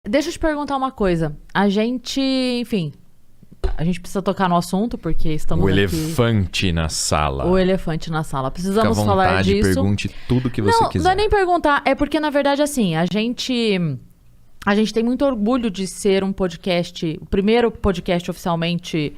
deixa eu te perguntar uma coisa. A gente, enfim, a gente precisa tocar no assunto, porque estamos O aqui... elefante na sala. O elefante na sala. Precisamos Fica à falar vontade, disso. pergunte tudo que você quiser. Não é nem perguntar, é porque, na verdade, assim, a gente tem muito orgulho de ser um podcast, o primeiro podcast oficialmente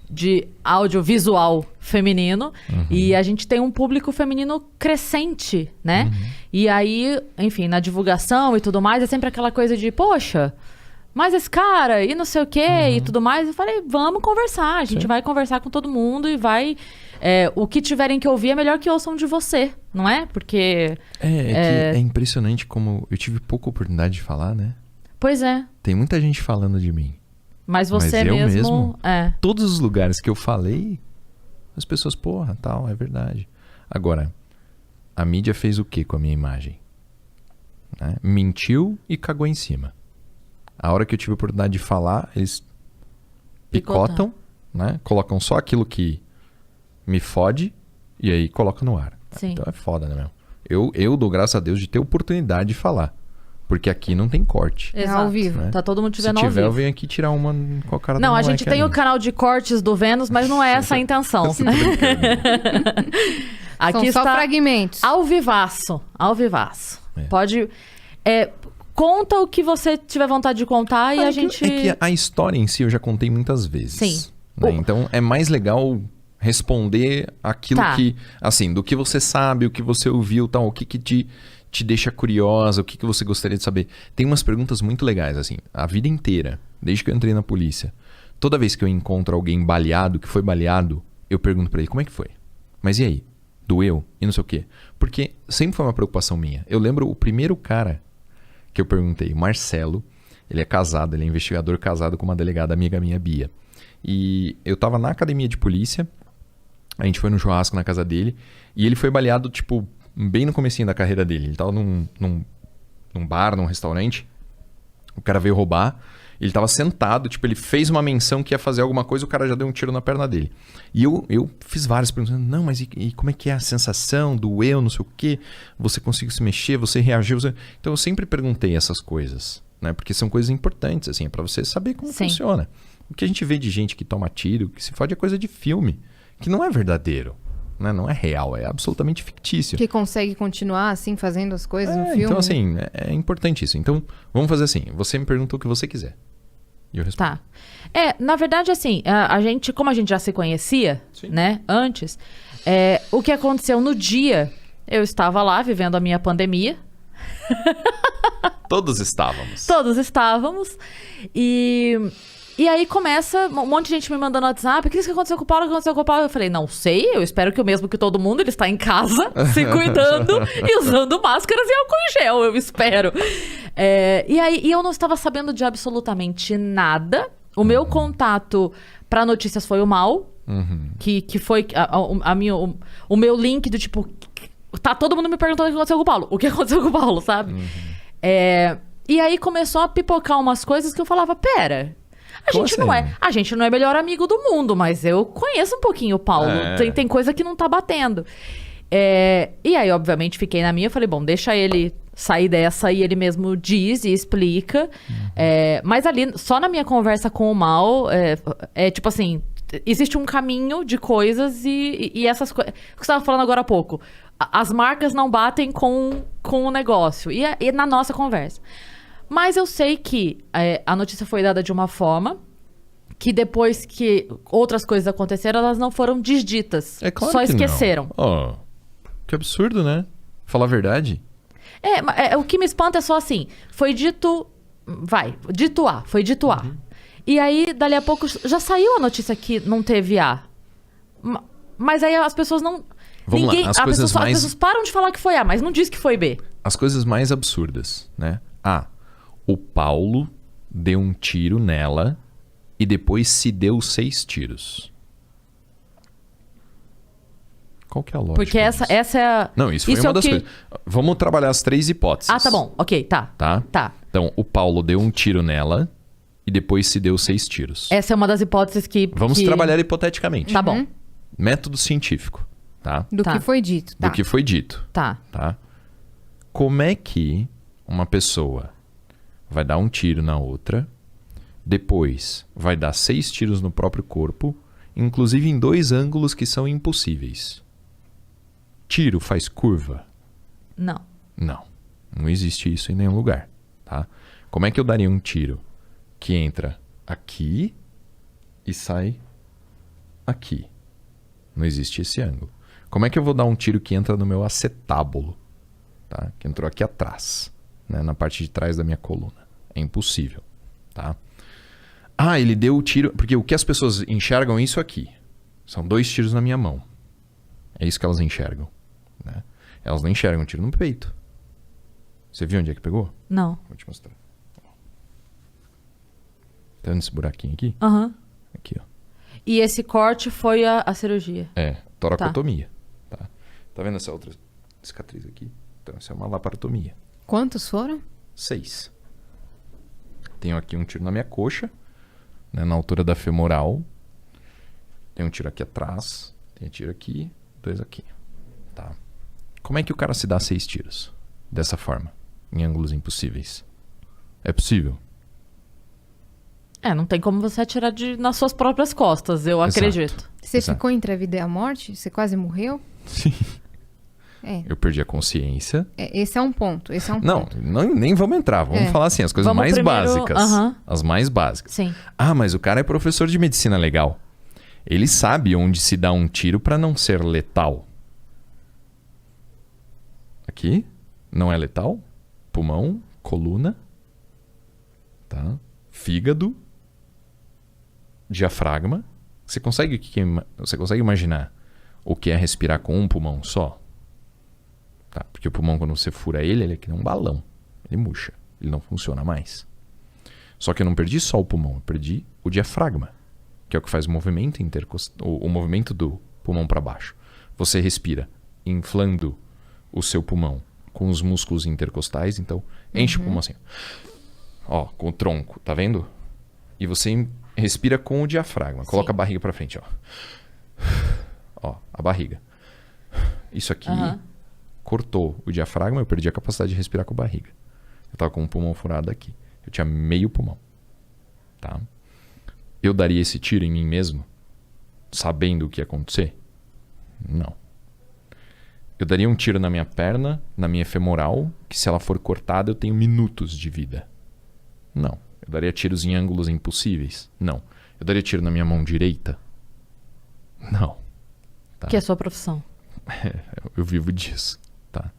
de audiovisual feminino. E a gente tem um público feminino crescente, né? E aí, enfim, na divulgação e tudo mais, é sempre aquela coisa de, poxa, mas esse cara e não sei o quê e tudo mais. Eu falei, vamos conversar, a gente vai conversar com todo mundo e vai... o que tiverem que ouvir é melhor que ouçam de você, não é? Porque... Que é impressionante como eu tive pouca oportunidade de falar, né? Pois é. Tem muita gente falando de mim. Mas você eu mesmo... Todos os lugares que eu falei, as pessoas, porra, tal, é verdade. Agora, a mídia fez o que com a minha imagem? Né? Mentiu e cagou em cima. A hora que eu tive a oportunidade de falar, eles picotam, né? Colocam só aquilo que me fode e aí colocam no ar. Sim. Então é foda, né, meu? Eu dou graças a Deus de ter oportunidade de falar. Porque aqui não tem corte. Exato. Ao vivo. Né? Tá todo mundo te Se vendo ao tiver, vivo. eu venho aqui tirar uma com a cara Não, do a gente moleque tem ali. o canal de cortes do Vênus, mas não é essa a intenção. Tô brincando. Aqui São só está fragmentos. ao vivaço. Ao vivaço. É. Pode... conta o que você tiver vontade de contar e a gente... É que a história em si eu já contei muitas vezes. Sim. Né? Então é mais legal responder aquilo Tá. que... Assim, do que você sabe, o que você ouviu, tal, o que te deixa curiosa, o que você gostaria de saber. Tem umas perguntas muito legais, assim. A vida inteira, desde que eu entrei na polícia, toda vez que eu encontro alguém baleado, que foi baleado, eu pergunto pra ele, como é que foi? Mas e aí? Doeu? E não sei o quê. Porque sempre foi uma preocupação minha. Eu lembro o primeiro cara que eu perguntei, Marcelo, ele é casado, ele é investigador casado com uma delegada amiga minha, Bia. E eu tava na academia de polícia, a gente foi no churrasco na casa dele, e ele foi baleado, tipo, bem no comecinho da carreira dele. Ele tava num bar, num restaurante, o cara veio roubar, ele tava sentado, tipo, ele fez uma menção que ia fazer alguma coisa, o cara já deu um tiro na perna dele. E eu fiz várias perguntas, não, mas e como é que é a sensação, doeu, não sei o quê, você conseguiu se mexer, você reagiu, Então eu sempre perguntei essas coisas, né, porque são coisas importantes, assim, pra você saber como Sim. funciona. O que a gente vê de gente que toma tiro, que se fode é coisa de filme, que não é verdadeiro, né, não é real, é absolutamente fictício. Que consegue continuar assim, fazendo as coisas no filme. Então, assim, é importante isso. Então, vamos fazer assim, você me pergunta o que você quiser. E eu respondo. Tá. Na verdade, assim, a gente, como a gente já se conhecia, Sim. né, antes, o que aconteceu no dia, eu estava lá vivendo a minha pandemia. Todos estávamos. Todos estávamos. E aí começa um monte de gente me mandando no WhatsApp. O que aconteceu com o Paulo? O que aconteceu com o Paulo? Eu falei, não sei. Eu espero que o mesmo que todo mundo. Ele está em casa, se cuidando e usando máscaras e álcool em gel. Eu espero. E eu não estava sabendo de absolutamente nada. O meu contato para notícias foi o Mal. Que foi o meu link do tipo... Tá todo mundo me perguntando o que aconteceu com o Paulo. O que aconteceu com o Paulo, sabe? E aí começou a pipocar umas coisas que eu falava, pera... A gente não é melhor amigo do mundo, mas eu conheço um pouquinho o Paulo. Tem coisa que não tá batendo. E aí, obviamente, fiquei na minha. Falei, bom, deixa ele sair dessa e ele mesmo diz e explica. Mas ali, só na minha conversa com o Mal, tipo assim, existe um caminho de coisas e essas coisas... O que você estava falando agora há pouco. As marcas não batem com o negócio. E na nossa conversa. Mas eu sei que a notícia foi dada de uma forma que depois que outras coisas aconteceram, elas não foram desditas. É claro só que esqueceram. Não. Que absurdo, né? Falar a verdade. O que me espanta é só assim, foi dito... dito A, foi dito A. E aí, dali a pouco, já saiu a notícia que não teve A. Mas aí as pessoas não... Vamos lá, as pessoas param de falar que foi A, mas não diz que foi B. As coisas mais absurdas, né? O Paulo deu um tiro nela e depois se deu 6 tiros. Qual que é a lógica Porque essa é a... Não, isso foi uma das coisas. Vamos trabalhar as 3 hipóteses. Tá bom. Ok, tá. Tá? Então, o Paulo deu um tiro nela e depois se deu 6 tiros. Essa é uma das hipóteses que... Vamos trabalhar hipoteticamente. Tá bom. Método científico, tá? Do que foi dito. Do que foi dito. Tá. Como é que uma pessoa vai dar um tiro na outra, depois vai dar 6 tiros no próprio corpo, inclusive em 2 ângulos que são impossíveis. Tiro faz curva? Não. Não existe isso em nenhum lugar, tá? Como é que eu daria um tiro que entra aqui e sai aqui? Não existe esse ângulo. Como é que eu vou dar um tiro que entra no meu acetábulo, tá? Que entrou aqui atrás, né? Na parte de trás da minha coluna. É impossível, tá? Ah, ele deu o tiro... Porque o que as pessoas enxergam é isso aqui. São 2 tiros na minha mão. É isso que elas enxergam, né? Elas não enxergam um tiro no peito. Você viu onde é que pegou? Não. Vou te mostrar. Tá vendo esse buraquinho aqui? Aham. Aqui, ó. E esse corte foi a cirurgia? É, toracotomia. Tá vendo essa outra cicatriz aqui? Então, essa é uma laparotomia. Quantos foram? 6. Tenho aqui um tiro na minha coxa, né, na altura da femoral. Tem um tiro aqui atrás. Tem um tiro aqui, 2 aqui. Tá. Como é que o cara se dá 6 tiros? Dessa forma, em ângulos impossíveis. É possível? Não tem como você atirar nas suas próprias costas, eu acredito. Você Exato. ficou entre a vida e a morte? Você quase morreu? Sim. É. Eu perdi a consciência. Esse é um ponto. Esse é um Não, ponto. nem vamos entrar. Vamos falar assim, as coisas Vamos mais primeiro- básicas. Aham. As mais básicas. Sim. Ah, mas o cara é professor de medicina legal. Ele sabe onde se dá um tiro para não ser letal. Aqui, não é letal. Pulmão, coluna, tá? Fígado, diafragma. Você consegue imaginar o que é respirar com um pulmão só? Tá? Porque o pulmão, quando você fura ele é que nem um balão. Ele murcha. Ele não funciona mais. Só que eu não perdi só o pulmão, eu perdi o diafragma, que é o que faz o movimento o movimento do pulmão para baixo. Você respira inflando o seu pulmão com os músculos intercostais, então enche o pulmão assim. Ó, com o tronco, tá vendo? E você respira com o diafragma. Coloca a barriga para frente, ó. Ó, a barriga. Isso aqui cortou o diafragma, eu perdi a capacidade de respirar com a barriga. Eu tava com o pulmão furado aqui. Eu tinha meio pulmão. Tá? Eu daria esse tiro em mim mesmo, sabendo o que ia acontecer? Não. Eu daria um tiro na minha perna, na minha femoral, que se ela for cortada eu tenho minutos de vida. Não. Eu daria tiros em ângulos impossíveis? Não. Eu daria tiro na minha mão direita? Não. Tá? Que é a sua profissão. Eu vivo disso. Tá?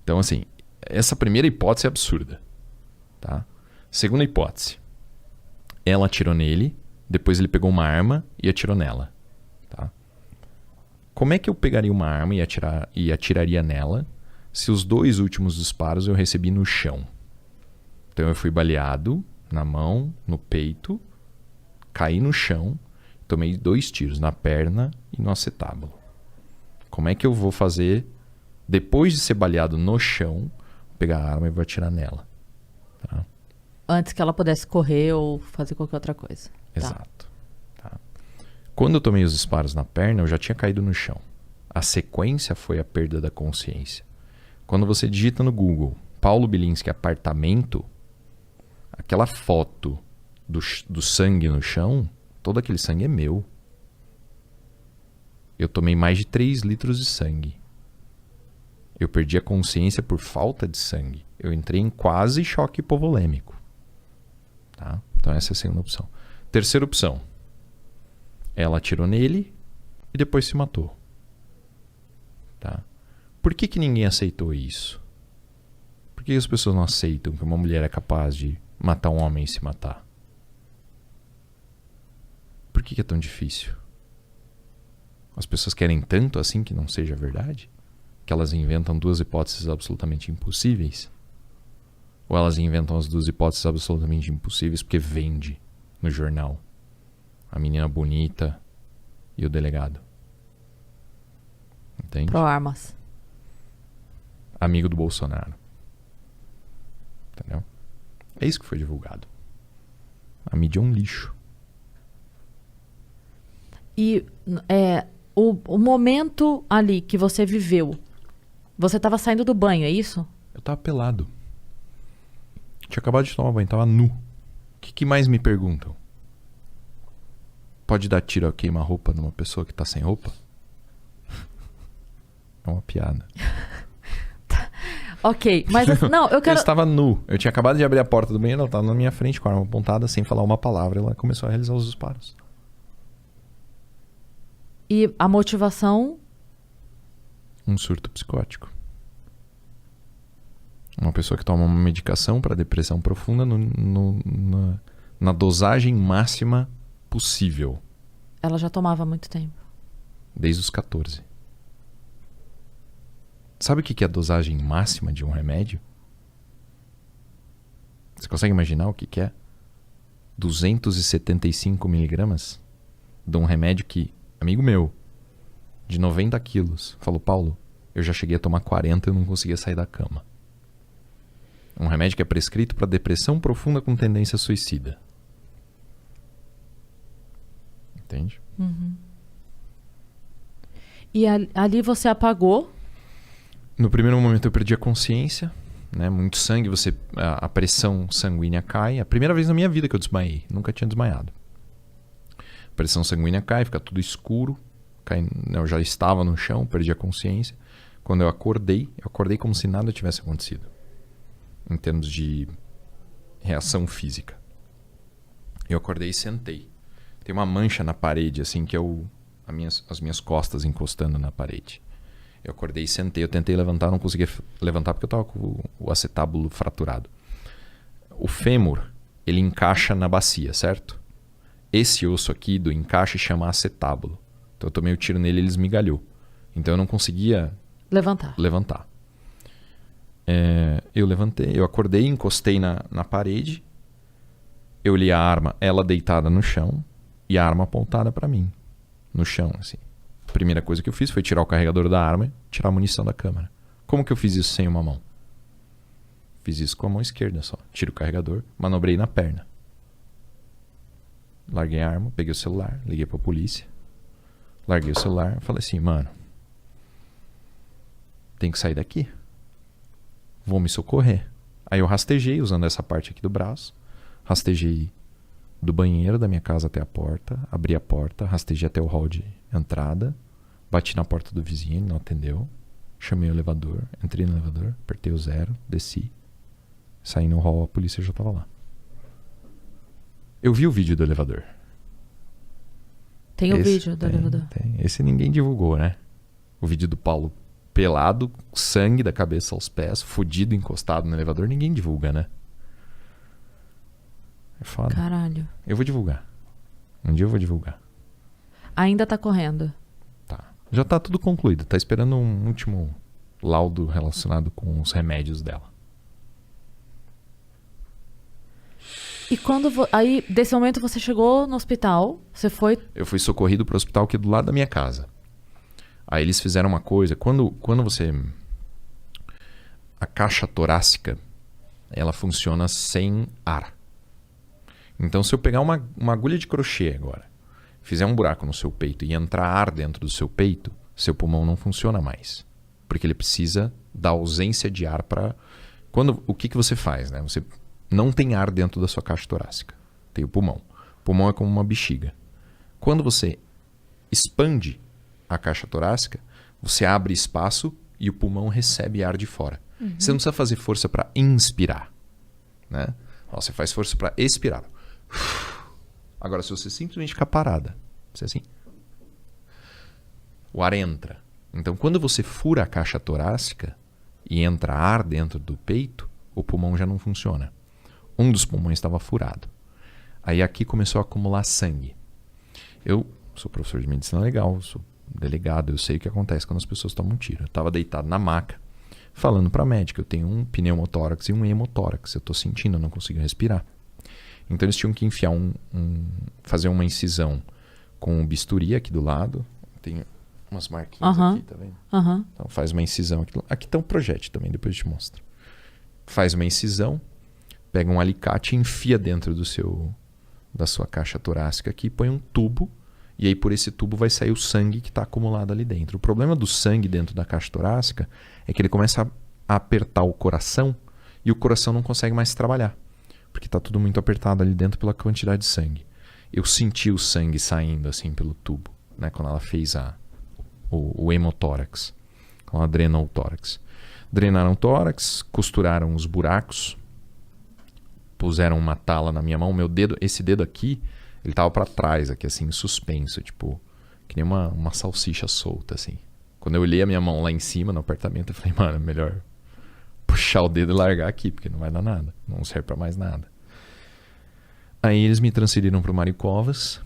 Então, assim, essa primeira hipótese é absurda. Tá? Segunda hipótese. Ela atirou nele, depois ele pegou uma arma e atirou nela. Tá? Como é que eu pegaria uma arma e atiraria nela se os 2 últimos disparos eu recebi no chão? Então eu fui baleado na mão, no peito, caí no chão, tomei 2 tiros na perna e no acetábulo. Como é que eu vou fazer, depois de ser baleado no chão, pegar a arma e vou atirar nela? Tá? Antes que ela pudesse correr ou fazer qualquer outra coisa. Exato. Tá. Quando eu tomei os disparos na perna, eu já tinha caído no chão. A sequência foi a perda da consciência. Quando você digita no Google Paulo Bilinski apartamento, aquela foto do sangue no chão, todo aquele sangue é meu. Eu tomei mais de 3 litros de sangue. Eu perdi a consciência por falta de sangue. Eu entrei em quase choque hipovolêmico. Tá? Então essa é a segunda opção. Terceira opção. Ela atirou nele e depois se matou. Tá? Por que ninguém aceitou isso? Por que as pessoas não aceitam que uma mulher é capaz de matar um homem e se matar? Por que é tão difícil? As pessoas querem tanto assim que não seja verdade? Que elas inventam 2 hipóteses absolutamente impossíveis? Ou elas inventam as 2 hipóteses absolutamente impossíveis porque vende no jornal a menina bonita e o delegado? Entende? Pro armas. Amigo do Bolsonaro. Entendeu? É isso que foi divulgado. A mídia é um lixo. E o momento ali que você viveu, você estava saindo do banho, é isso? Eu tava pelado. Tinha acabado de tomar banho, tava nu. O que mais me perguntam? Pode dar tiro a queima-roupa numa pessoa que tá sem roupa? É uma piada. Ok, mas não, eu quero... Eu estava nu. Eu tinha acabado de abrir a porta do banheiro, ela estava na minha frente com a arma apontada, sem falar uma palavra. Ela começou a realizar os disparos. E a motivação? Um surto psicótico. Uma pessoa que toma uma medicação para depressão profunda na dosagem máxima possível. Ela já tomava há muito tempo. Desde os 14. Sabe o que é a dosagem máxima de um remédio? Você consegue imaginar o que é? 275 miligramas de um remédio que, amigo meu, de 90 quilos, falou, Paulo, eu já cheguei a tomar 40 e eu não conseguia sair da cama. Um remédio que é prescrito para depressão profunda com tendência suicida. Entende? Uhum. E ali você apagou? No primeiro momento eu perdi a consciência, né? Muito sangue, a pressão sanguínea cai. A primeira vez na minha vida que eu desmaiei, nunca tinha desmaiado. A pressão sanguínea cai, fica tudo escuro. Eu já estava no chão, perdi a consciência. Quando eu acordei como se nada tivesse acontecido. Em termos de reação física. Eu acordei e sentei. Tem uma mancha na parede, assim, que é as minhas costas encostando na parede. Eu acordei e sentei. Eu tentei levantar, não conseguia levantar porque eu estava com o acetábulo fraturado. O fêmur, ele encaixa na bacia, certo? Esse osso aqui do encaixe chama acetábulo. Então eu tomei o tiro nele e ele esmigalhou. Então eu não conseguia levantar. Eu levantei, eu acordei, encostei na parede. Eu li a arma, ela deitada no chão e a arma apontada para mim. No chão, assim. A primeira coisa que eu fiz foi tirar o carregador da arma e tirar a munição da câmera. Como que eu fiz isso sem uma mão? Fiz isso com a mão esquerda só. Tiro o carregador, manobrei na perna. Larguei a arma, peguei o celular, liguei pra polícia. Larguei o celular, falei assim, mano, tem que sair daqui. Vou me socorrer. Aí eu rastejei usando essa parte aqui do braço. Rastejei do banheiro da minha casa até a porta, abri a porta, rastejei até o hall de entrada, bati na porta do vizinho, ele não atendeu, chamei o elevador, entrei no elevador, apertei o 0, desci, saí no hall, a polícia já estava lá. Eu vi o vídeo do elevador. Tem o vídeo do elevador. Tem. Esse ninguém divulgou, né? O vídeo do Paulo pelado, sangue da cabeça aos pés, fudido, encostado no elevador, ninguém divulga, né? É foda. Caralho. Eu vou divulgar. Um dia eu vou divulgar. Ainda tá correndo? Tá. Já tá tudo concluído. Tá esperando um último laudo relacionado com os remédios dela. E quando... Aí, desse momento, você chegou no hospital, você foi... Eu fui socorrido pro hospital aqui do lado da minha casa. Aí eles fizeram uma coisa. Quando você... A caixa torácica, ela funciona sem ar. Então, se eu pegar uma agulha de crochê agora, fizer um buraco no seu peito e entrar ar dentro do seu peito, seu pulmão não funciona mais. Porque ele precisa da ausência de ar para... O que você faz, né? Você não tem ar dentro da sua caixa torácica. Tem o pulmão. O pulmão é como uma bexiga. Quando você expande a caixa torácica, você abre espaço e o pulmão recebe ar de fora. Uhum. Você não precisa fazer força para inspirar, né? Você faz força para expirar. Agora, se você simplesmente ficar parada, você assim, o ar entra. Então, quando você fura a caixa torácica e entra ar dentro do peito, o pulmão já não funciona. Um dos pulmões estava furado. Aí aqui começou a acumular sangue. Eu sou professor de medicina legal, sou delegado, eu sei o que acontece quando as pessoas tomam tiro. Eu estava deitado na maca, falando para a médica, eu tenho um pneumotórax e um hemotórax, eu estou sentindo, eu não consigo respirar. Então eles tinham que enfiar fazer uma incisão com um bisturi aqui do lado. Tem umas marquinhas aqui, tá vendo? Então faz uma incisão aqui. Aqui tá um projétil também, depois eu te mostro. Faz uma incisão, pega um alicate e enfia dentro da sua caixa torácica aqui, põe um tubo, e aí por esse tubo vai sair o sangue que está acumulado ali dentro. O problema do sangue dentro da caixa torácica é que ele começa a apertar o coração e o coração não consegue mais trabalhar, porque tá tudo muito apertado ali dentro pela quantidade de sangue. Eu senti o sangue saindo assim pelo tubo, né, quando ela fez o hemotórax, quando ela drenou o tórax. Drenaram o tórax, costuraram os buracos, puseram uma tala na minha mão. Meu dedo, esse dedo aqui, ele tava para trás aqui assim, suspenso, tipo, que nem uma salsicha solta assim. Quando eu olhei a minha mão lá em cima no apartamento, eu falei, mano, é melhor puxar o dedo e largar aqui, porque não vai dar nada, não serve para mais nada. Aí eles me transferiram pro Mário Covas,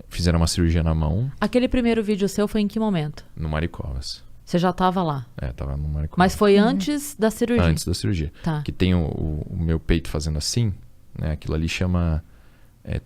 fizeram uma cirurgia na mão. Aquele primeiro vídeo seu foi em que momento? No Mário Covas. Você já tava lá? Tava no Mário Covas. Mas foi antes da cirurgia? Antes da cirurgia. Tá. Que tem o meu peito fazendo assim, né? Aquilo ali chama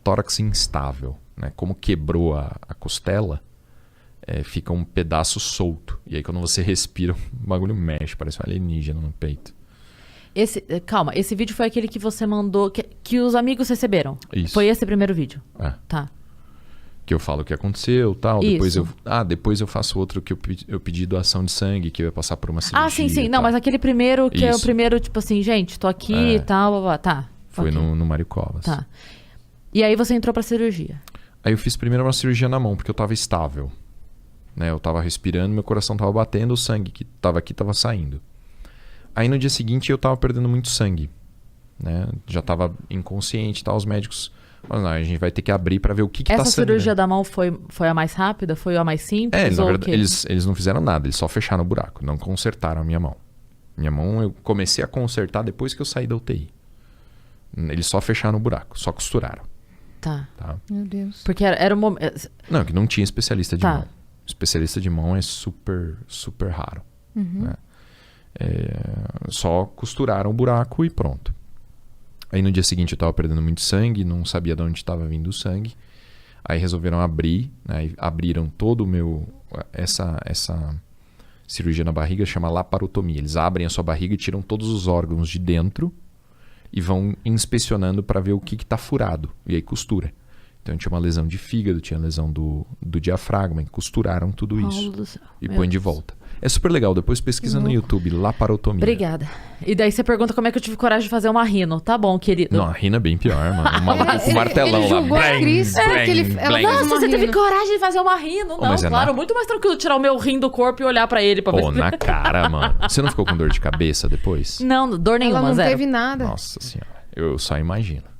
tórax instável, né? Como quebrou a costela, fica um pedaço solto. E aí quando você respira, o bagulho mexe, parece um alienígena no peito. Calma, esse vídeo foi aquele que você mandou, que os amigos receberam? Isso. Foi esse primeiro vídeo? Tá. Que eu falo o que aconteceu, tal. Isso. Depois eu faço outro que eu pedi doação de sangue, que eu ia passar por uma cirurgia. Sim. Não, mas aquele primeiro, que é o Isso. primeiro, tipo assim, gente, tô aqui e tal, blá, blá. Tá. Foi Ok. no Mário Covas. Tá. E aí você entrou pra cirurgia? Aí eu fiz primeiro uma cirurgia na mão, porque eu tava estável. Né? Eu tava respirando, meu coração tava batendo, o sangue que tava aqui tava saindo. Aí no dia seguinte eu tava perdendo muito sangue. Né? Já tava inconsciente e tal, os médicos... Mas não, a gente vai ter que abrir pra ver o que tá sangrando. Essa cirurgia da mão foi a mais rápida? Foi a mais simples? Na ou verdade, o quê? eles não fizeram nada, eles só fecharam o buraco, não consertaram a minha mão. Minha mão eu comecei a consertar depois que eu saí da UTI. Eles só fecharam o buraco, só costuraram. Tá. Meu Deus. Porque era um momento... Não, que não tinha especialista de Tá. mão. Especialista de mão é super, super raro. Né? Só costuraram o buraco e pronto. Aí no dia seguinte eu tava perdendo muito sangue, não sabia de onde estava vindo o sangue. Aí resolveram abrir, né? Abriram todo o meu... Essa cirurgia na barriga chama laparotomia. Eles abrem a sua barriga e tiram todos os órgãos de dentro e vão inspecionando para ver o que tá furado. E aí costura. Então tinha uma lesão de fígado, tinha lesão do diafragma, e costuraram tudo isso. Paulo do céu. E Meu põe de Deus. volta. É super legal, depois pesquisa no YouTube, laparotomia. Obrigada. E daí você pergunta como é que eu tive coragem de fazer uma rino. Tá bom, querido. Não, a rina é bem pior, mano. O maluco com o martelão ele lá. julgou a Cris porque ela fez Nossa, uma você teve rino. coragem de fazer uma rino? Não, mas é claro. Muito mais tranquilo tirar o meu rim do corpo e olhar pra ele pra Pô, ver. na cara, mano. Você não ficou com dor de cabeça depois? Não, dor nenhuma, Ela não zero. teve nada. Nossa senhora, eu só imagino.